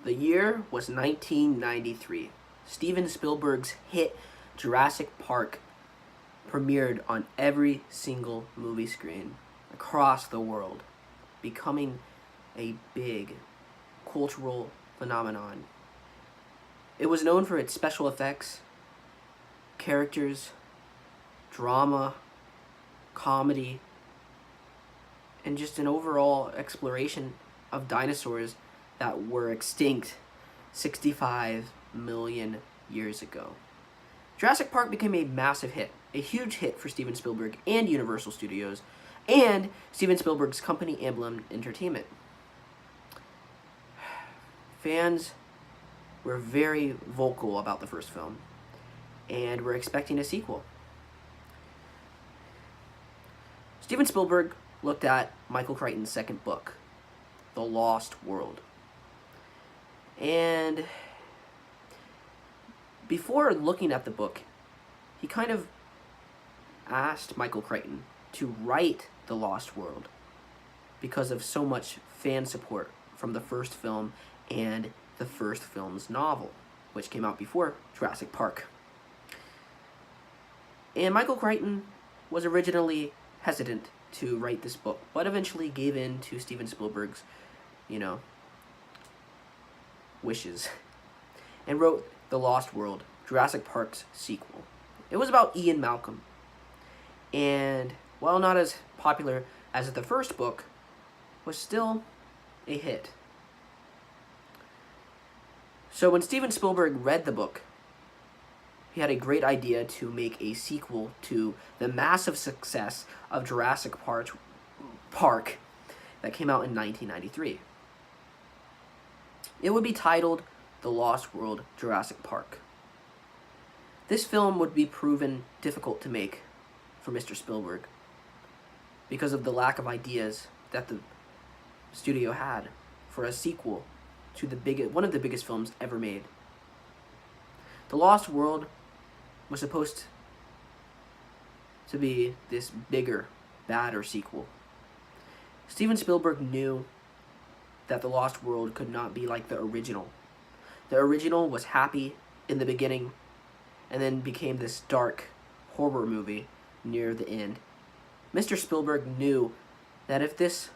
The year was 1993. Steven Spielberg's hit Jurassic Park premiered on every single movie screen across the world, becoming a big cultural phenomenon. It was known for its special effects, characters, drama, comedy, and just an overall exploration of dinosaurs that were extinct 65 million years ago. Jurassic Park became a massive hit, a huge hit for Steven Spielberg and Universal Studios, and Steven Spielberg's company Amblin Entertainment. Fans were very vocal about the first film, and were expecting a sequel. Steven Spielberg looked at Michael Crichton's second book, The Lost World. And before looking at the book, he kind of asked Michael Crichton to write The Lost World because of so much fan support from the first film and the first film's novel, which came out before Jurassic Park. And Michael Crichton was originally hesitant to write this book, but eventually gave in to Steven Spielberg's, wishes, and wrote The Lost World, Jurassic Park's sequel. It was about Ian Malcolm, and while not as popular as the first book, was still a hit. So when Steven Spielberg read the book, he had a great idea to make a sequel to the massive success of Jurassic Park that came out in 1993. It would be titled The Lost World Jurassic Park. This film would be proven difficult to make for Mr. Spielberg because of the lack of ideas that the studio had for a sequel to one of the biggest films ever made. The Lost World was supposed to be this bigger, badder sequel. Steven Spielberg knew that The Lost World could not be like the original. The original was happy in the beginning and then became this dark horror movie near the end. Mr. Spielberg knew that if this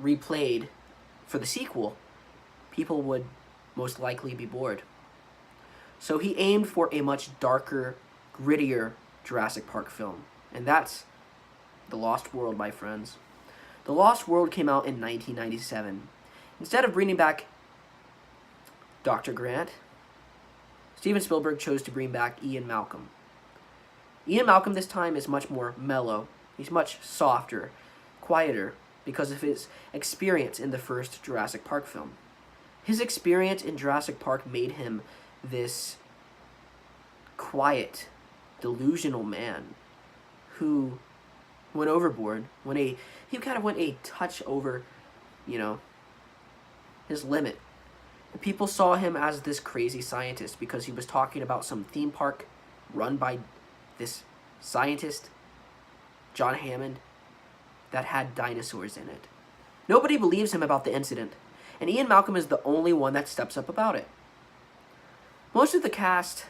replayed for the sequel, people would most likely be bored. So he aimed for a much darker, grittier Jurassic Park film. And that's The Lost World, my friends. The Lost World came out in 1997. Instead of bringing back Dr. Grant, Steven Spielberg chose to bring back Ian Malcolm. Ian Malcolm this time is much more mellow. He's much softer, quieter, because of his experience in the first Jurassic Park film. His experience in Jurassic Park made him this quiet, delusional man who went overboard, he kind of went a touch over, his limit. And people saw him as this crazy scientist because he was talking about some theme park run by this scientist, John Hammond, that had dinosaurs in it. Nobody believes him about the incident, and Ian Malcolm is the only one that steps up about it. Most of the cast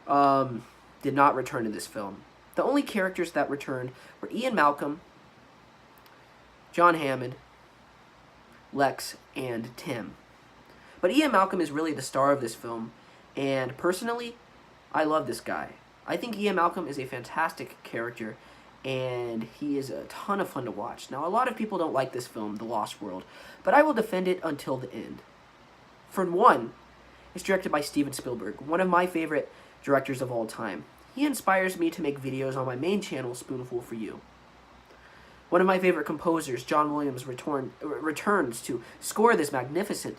did not return in this film. The only characters that returned were Ian Malcolm, John Hammond, Lex, and Tim. But Ian Malcolm is really the star of this film, and personally, I love this guy. I think Ian Malcolm is a fantastic character, and he is a ton of fun to watch. Now, a lot of people don't like this film, The Lost World, but I will defend it until the end. For one, it's directed by Steven Spielberg, one of my favorite directors of all time. He inspires me to make videos on my main channel, Spoonful for You. One of my favorite composers, John Williams, returns to score this magnificent.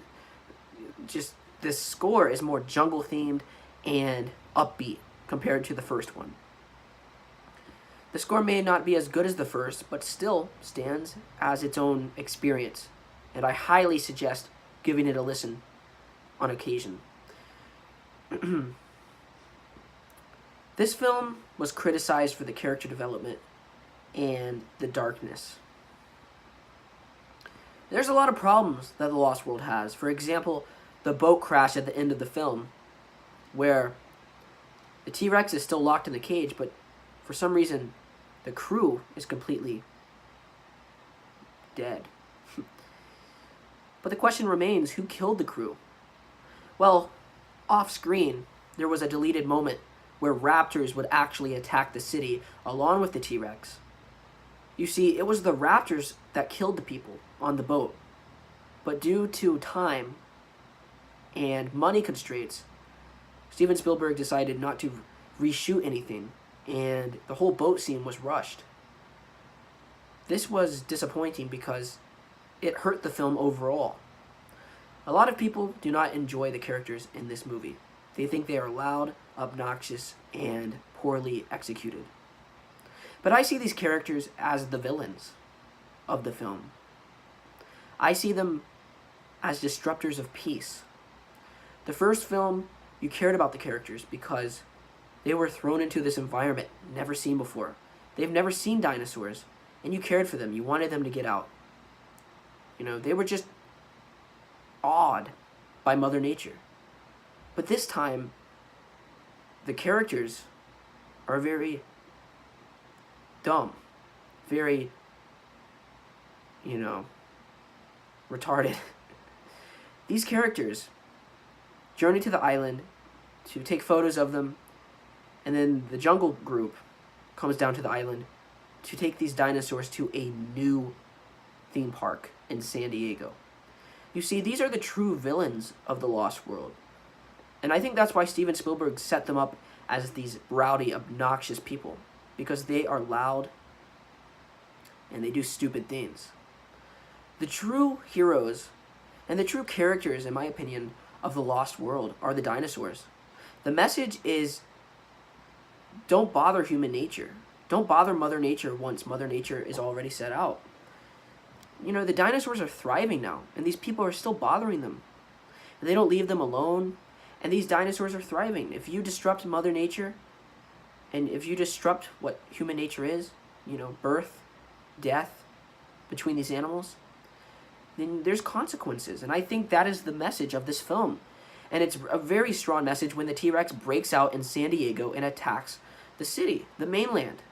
This score is more jungle-themed and upbeat compared to the first one. The score may not be as good as the first, but still stands as its own experience, and I highly suggest giving it a listen on occasion. This film was criticized for the character development and the darkness. There's a lot of problems that The Lost World has. For example, the boat crash at the end of the film, where the T-Rex is still locked in the cage, but for some reason, the crew is completely dead. But the question remains, who killed the crew? Well, off-screen, there was a deleted moment where raptors would actually attack the city along with the T-Rex. You see, it was the raptors that killed the people on the boat. But due to time and money constraints, Steven Spielberg decided not to reshoot anything, and the whole boat scene was rushed. This was disappointing because it hurt the film overall. A lot of people do not enjoy the characters in this movie. They think they are loud, obnoxious, and poorly executed. But I see these characters as the villains of the film. I see them as disruptors of peace. The first film, you cared about the characters because they were thrown into this environment never seen before. They've never seen dinosaurs, and you cared for them. You wanted them to get out. You know, they were just awed by Mother Nature. But this time, the characters are very dumb, very, retarded. These characters journey to the island to take photos of them, and then the jungle group comes down to the island to take these dinosaurs to a new theme park in San Diego. You see, these are the true villains of The Lost World. And I think that's why Steven Spielberg set them up as these rowdy, obnoxious people, because they are loud and they do stupid things. The true heroes and the true characters, in my opinion, of The Lost World are the dinosaurs. The message is, don't bother human nature. Don't bother Mother Nature once Mother Nature is already set out. The dinosaurs are thriving now, and these people are still bothering them. And they don't leave them alone, and these dinosaurs are thriving. If you disrupt Mother Nature, and if you disrupt what human nature is, birth, death, between these animals, then there's consequences. And I think that is the message of this film. And it's a very strong message when the T-Rex breaks out in San Diego and attacks the city, the mainland.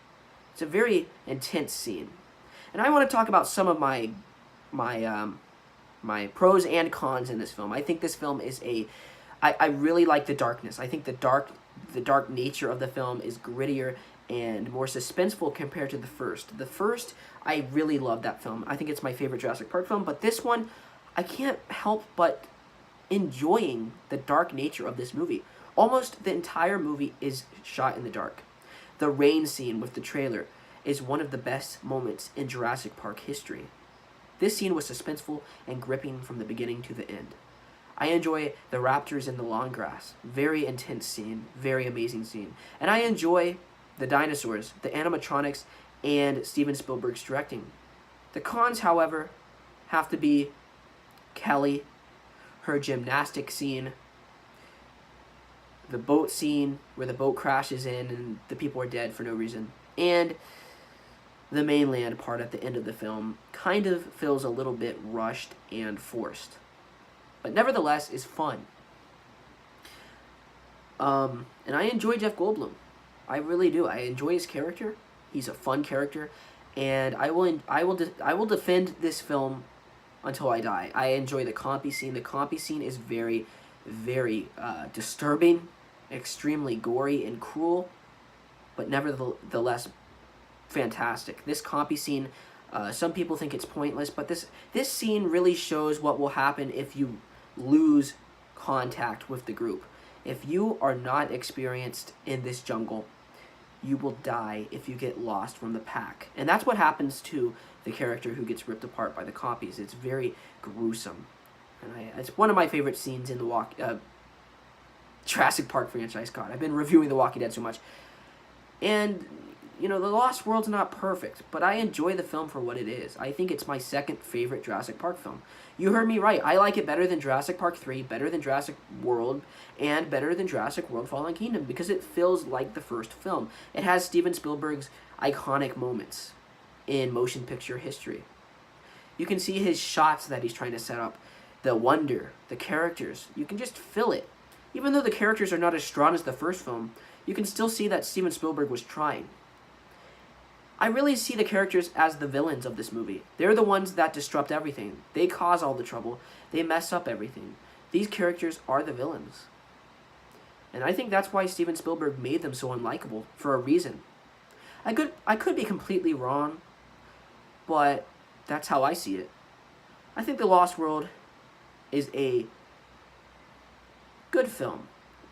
It's a very intense scene. And I want to talk about some of my pros and cons in this film. I think this film is I really like the darkness. I think the dark nature of the film is grittier and more suspenseful compared to the first. The first, I really love that film. I think it's my favorite Jurassic Park film. But this one, I can't help but enjoying the dark nature of this movie. Almost the entire movie is shot in the dark. The rain scene with the trailer is one of the best moments in Jurassic Park history. This scene was suspenseful and gripping from the beginning to the end. I enjoy the raptors in the long grass. Very intense scene, very amazing scene. And I enjoy the dinosaurs, the animatronics, and Steven Spielberg's directing. The cons, however, have to be Kelly, her gymnastic scene, the boat scene where the boat crashes in and the people are dead for no reason, and the mainland part at the end of the film kind of feels a little bit rushed and forced, but nevertheless is fun. And I enjoy Jeff Goldblum. I really do. I enjoy his character. He's a fun character, and I will defend this film until I die. I enjoy the compy scene. The compy scene is very, very disturbing, extremely gory and cruel, but nevertheless fantastic. This compy scene, some people think it's pointless, but this scene really shows what will happen if you lose contact with the group. If you are not experienced in this jungle, you will die if you get lost from the pack. And that's what happens to the character who gets ripped apart by the compies. It's very gruesome. And it's one of my favorite scenes in the Jurassic Park franchise. God, I've been reviewing The Walking Dead so much. And, You know, The Lost World's not perfect, but I enjoy the film for what it is. I think it's my second favorite Jurassic Park film. You heard me right. I like it better than Jurassic Park 3, better than Jurassic World, and better than Jurassic World Fallen Kingdom because it feels like the first film. It has Steven Spielberg's iconic moments in motion picture history. You can see his shots that he's trying to set up, the wonder, the characters. You can just feel it. Even though the characters are not as strong as the first film, you can still see that Steven Spielberg was trying. I really see the characters as the villains of this movie. They're the ones that disrupt everything. They cause all the trouble. They mess up everything. These characters are the villains. And I think that's why Steven Spielberg made them so unlikable, for a reason. I could be completely wrong, but that's how I see it. I think The Lost World is a good film.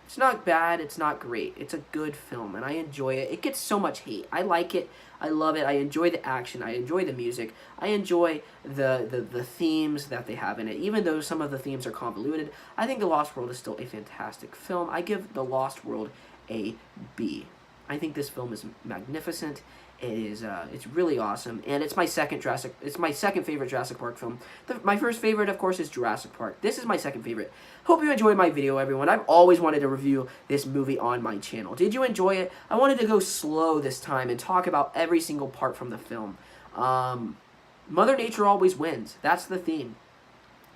It's not bad, it's not great. It's a good film, and I enjoy it. It gets so much hate. I like it. I love it. I enjoy the action. I enjoy the music. I enjoy the themes that they have in it. Even though some of the themes are convoluted, I think The Lost World is still a fantastic film. I give The Lost World a B. I think this film is magnificent. It is, it's really awesome, and it's my second favorite Jurassic Park film. My first favorite, of course, is Jurassic Park. This is my second favorite. Hope you enjoyed my video, everyone. I've always wanted to review this movie on my channel. Did you enjoy it? I wanted to go slow this time and talk about every single part from the film. Mother Nature always wins. That's the theme.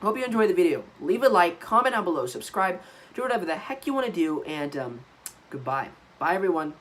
Hope you enjoyed the video. Leave a like, comment down below, subscribe, do whatever the heck you want to do, and goodbye. Bye, everyone.